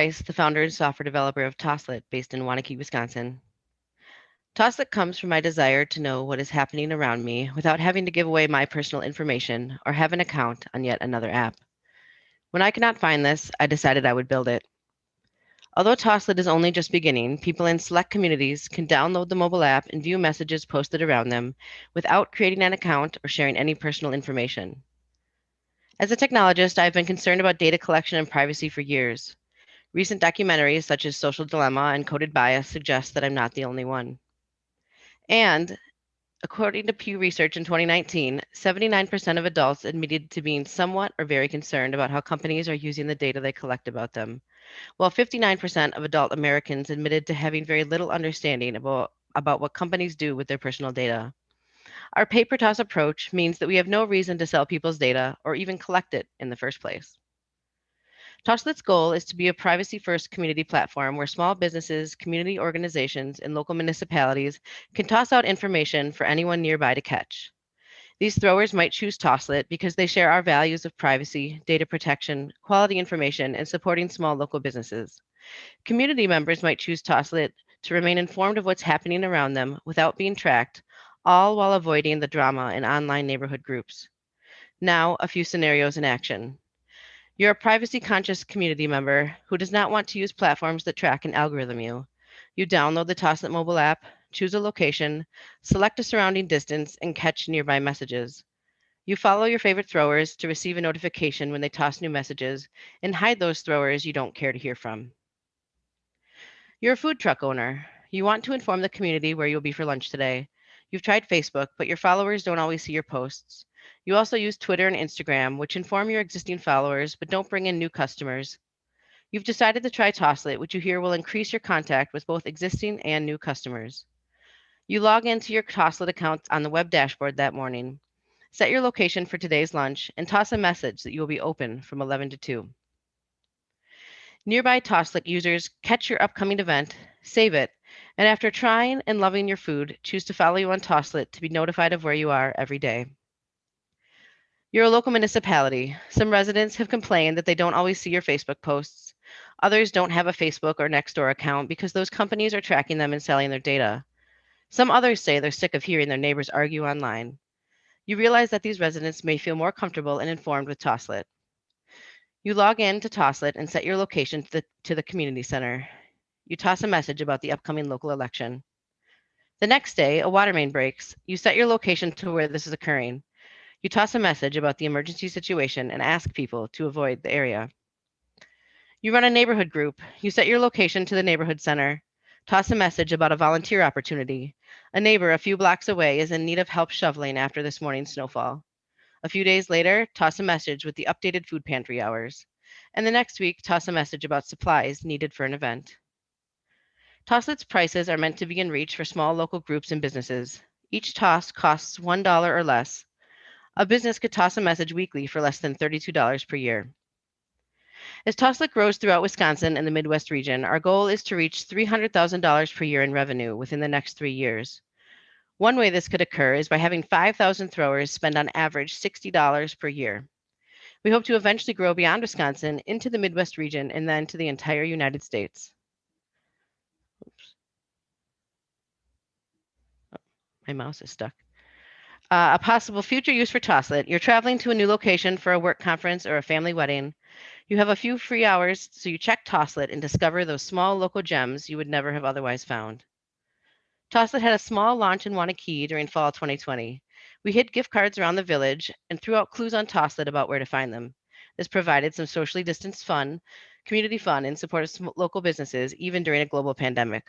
Rice, the founder and software developer of Tosslet, based in Waunakee, Wisconsin. Tosslet comes from my desire to know what is happening around me without having to give away my personal information or have an account on yet another app. When I could not find this, I decided I would build it. Although Tosslet is only just beginning, people in select communities can download the mobile app and view messages posted around them without creating an account or sharing any personal information. As a technologist, I have been concerned about data collection and privacy for years. Recent documentaries such as Social Dilemma and Coded Bias suggest that I'm not the only one. And according to Pew Research in 2019, 79% of adults admitted to being somewhat or very concerned about how companies are using the data they collect about them, while 59% of adult Americans admitted to having very little understanding about what companies do with their personal data. Our pay per toss approach means that we have no reason to sell people's data or even collect it in the first place. Tosslet's goal is to be a privacy-first community platform where small businesses, community organizations, and local municipalities can toss out information for anyone nearby to catch. These throwers might choose Tosslet because they share our values of privacy, data protection, quality information, and supporting small local businesses. Community members might choose Tosslet to remain informed of what's happening around them without being tracked, all while avoiding the drama in online neighborhood groups. Now, a few scenarios in action. You're a privacy conscious community member who does not want to use platforms that track and algorithm you. You download the Tosslet mobile app, choose a location, select a surrounding distance, and catch nearby messages. You follow your favorite throwers to receive a notification when they toss new messages and hide those throwers you don't care to hear from. You're a food truck owner. You want to inform the community where you'll be for lunch today. You've tried Facebook, but your followers don't always see your posts. You also use Twitter and Instagram, which inform your existing followers but don't bring in new customers. You've decided to try Tosslet, which you hear will increase your contact with both existing and new customers. You log into your Tosslet account on the web dashboard that morning. Set your location for today's lunch and toss a message that you will be open from 11 to 2. Nearby Tosslet users catch your upcoming event, save it, and after trying and loving your food, choose to follow you on Tosslet to be notified of where you are every day. You're a local municipality. Some residents have complained that they don't always see your Facebook posts. Others don't have a Facebook or Nextdoor account because those companies are tracking them and selling their data. Some others say they're sick of hearing their neighbors argue online. You realize that these residents may feel more comfortable and informed with Tosslet. You log in to Tosslet and set your location to the community center. You toss a message about the upcoming local election. The next day, a water main breaks. You set your location to where this is occurring. You toss a message about the emergency situation and ask people to avoid the area. You run a neighborhood group. You set your location to the neighborhood center. Toss a message about a volunteer opportunity. A neighbor a few blocks away is in need of help shoveling after this morning's snowfall. A few days later, toss a message with the updated food pantry hours. And the next week, toss a message about supplies needed for an event. Tosslet's prices are meant to be in reach for small local groups and businesses. Each toss costs $1 or less. A business could toss a message weekly for less than $32 per year. As Tosslet grows throughout Wisconsin and the Midwest region, our goal is to reach $300,000 per year in revenue within the next 3 years. One way this could occur is by having 5,000 throwers spend on average $60 per year. We hope to eventually grow beyond Wisconsin into the Midwest region and then to the entire United States. Oops. Oh, my mouse is stuck. A possible future use for Tosslet. You're traveling to a new location for a work conference or a family wedding. You have a few free hours, so you check Tosslet and discover those small local gems you would never have otherwise found. Tosslet had a small launch in Waunakee during fall 2020. We hid gift cards around the village and threw out clues on Tosslet about where to find them. This provided some socially distanced fun, community fun, in support of local businesses, even during a global pandemic.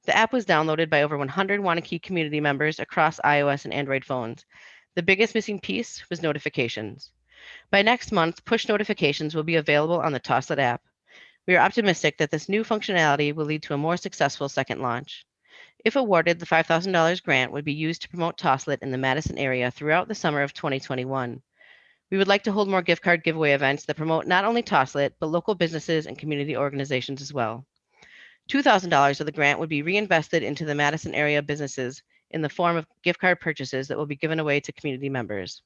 The app was downloaded by over 100 Waunakee community members across iOS and Android phones. The biggest missing piece was notifications. By next month, push notifications will be available on the Tosslet app. We are optimistic that this new functionality will lead to a more successful second launch. If awarded, the $5,000 grant would be used to promote Tosslet in the Madison area throughout the summer of 2021. We would like to hold more gift card giveaway events that promote not only Tosslet, but local businesses and community organizations as well. $2,000 of the grant would be reinvested into the Madison area businesses in the form of gift card purchases that will be given away to community members.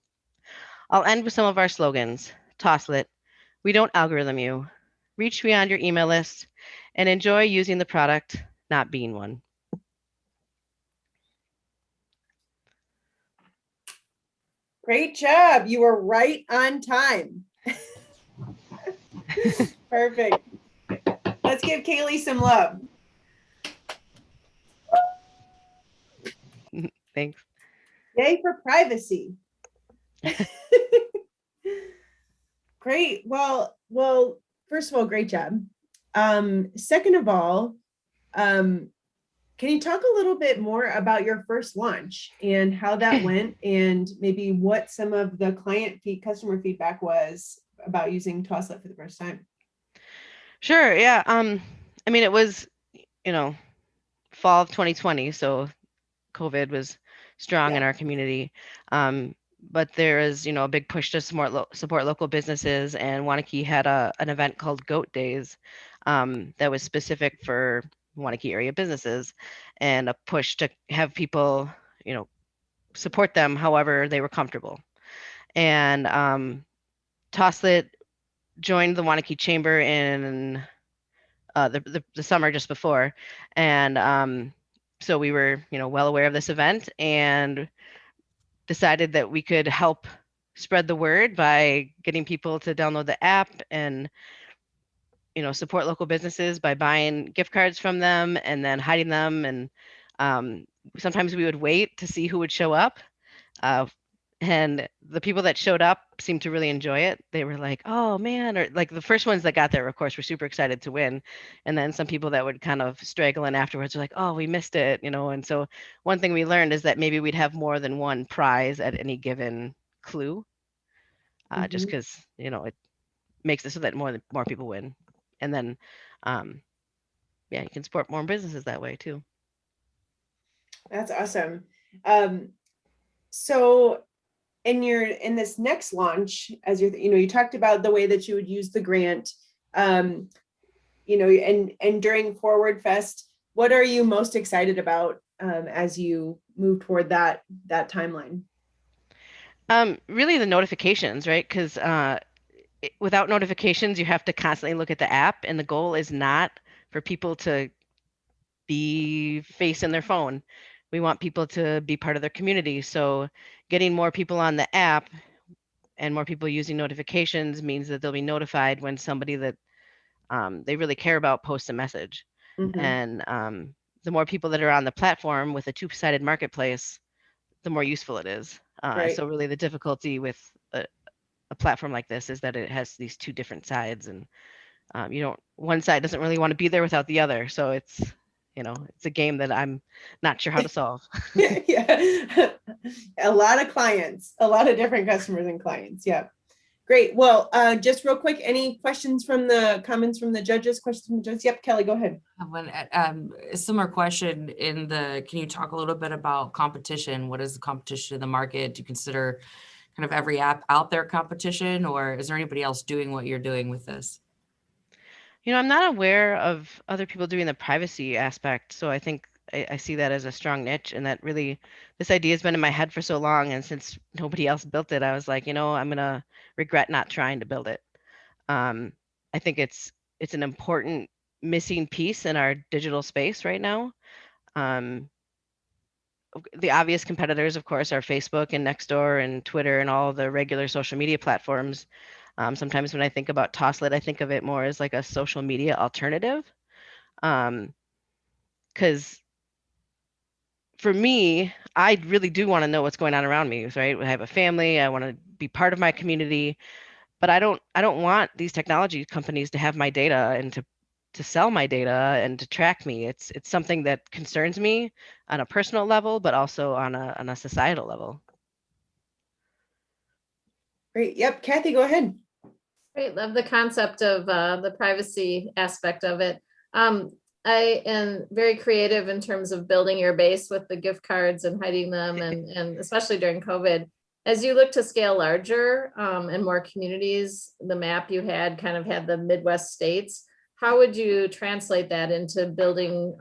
I'll end with some of our slogans. Tosslet, we don't algorithm you. reach beyond your email list, and enjoy using the product, not being one. Great job. You were right on time. Perfect. Let's give Kaylee some love. Thanks. Yay for privacy. Great. Well, first of all, great job. Second of all, can you talk a little bit more about your first launch and how that went, and maybe what some of the customer feedback was about using Tosslet for the first time? Sure. Yeah. I mean, it was, fall of 2020, so COVID was strong in our community. But there is, a big push to support local businesses, and Wanakee had an event called Goat Days that was specific for Wanakee area businesses, and a push to have people, support them however they were comfortable. And Tosslet joined the Wanakee Chamber in the summer just before, and so we were, well aware of this event and decided that we could help spread the word by getting people to download the app and, support local businesses by buying gift cards from them and then hiding them. And sometimes we would wait to see who would show up. Uh, and the people that showed up seemed to really enjoy it. They were like, "Oh man," or like the first ones that got there, of course, were super excited to win. And then some people that would kind of straggle in afterwards were like, "Oh, we missed it," And so one thing we learned is that maybe we'd have more than one prize at any given clue, just because it makes it so that more people win. And then, um, yeah, you can support more businesses that way too. That's awesome. So in this next launch, as you talked about the way that you would use the grant, and during Forward Fest, what are you most excited about as you move toward that timeline? Really the notifications, right? Because without notifications, you have to constantly look at the app, and the goal is not for people to be facing their phone. We want people to be part of their community. So getting more people on the app and more people using notifications means that they'll be notified when somebody that they really care about posts a message. And the more people that are on the platform with a two-sided marketplace, the more useful it is. Right. So really the difficulty with a platform like this is that it has these two different sides, and one side doesn't really want to be there without the other. So it's a game that I'm not sure how to solve. Yeah. A lot of different customers and clients. Yeah. Great. Well, just real quick, any comments from the judges? Questions from the judges? Yep, Kelly, go ahead. A similar question can you talk a little bit about competition? What is the competition in the market? Do you consider kind of every app out there competition, or is there anybody else doing what you're doing with this? I'm not aware of other people doing the privacy aspect, so I think I see that as a strong niche, and that really this idea has been in my head for so long, and since nobody else built it, I was like, I'm gonna regret not trying to build it. I think it's an important missing piece in our digital space right now. The obvious competitors, of course, are Facebook and Nextdoor and Twitter and all the regular social media platforms. Sometimes when I think about Tosslet, I think of it more as like a social media alternative. Because for me, I really do want to know what's going on around me, right? I have a family, I want to be part of my community, but I don't want these technology companies to have my data and to sell my data and to track me. It's something that concerns me on a personal level, but also on a societal level. Great. Yep, Kathy, go ahead. Great, love the concept of the privacy aspect of it. I am very creative in terms of building your base with the gift cards and hiding them, and especially during COVID. As you look to scale larger and more communities, the map you had kind of had the Midwest states. How would you translate that into building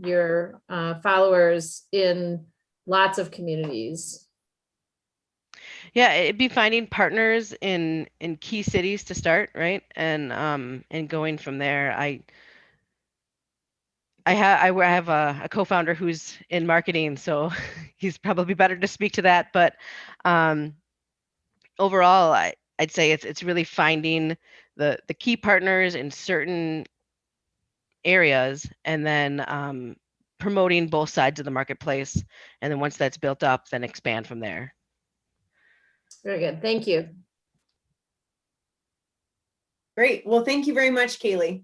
your followers in lots of communities? Yeah, it'd be finding partners in key cities to start, right? And going from there. I have a co-founder who's in marketing, so he's probably better to speak to that. But um, overall, I'd say it's really finding the key partners in certain areas, and then promoting both sides of the marketplace. And then once that's built up, then expand from there. Very good. Thank you. Great. Well, thank you very much, Kaylee.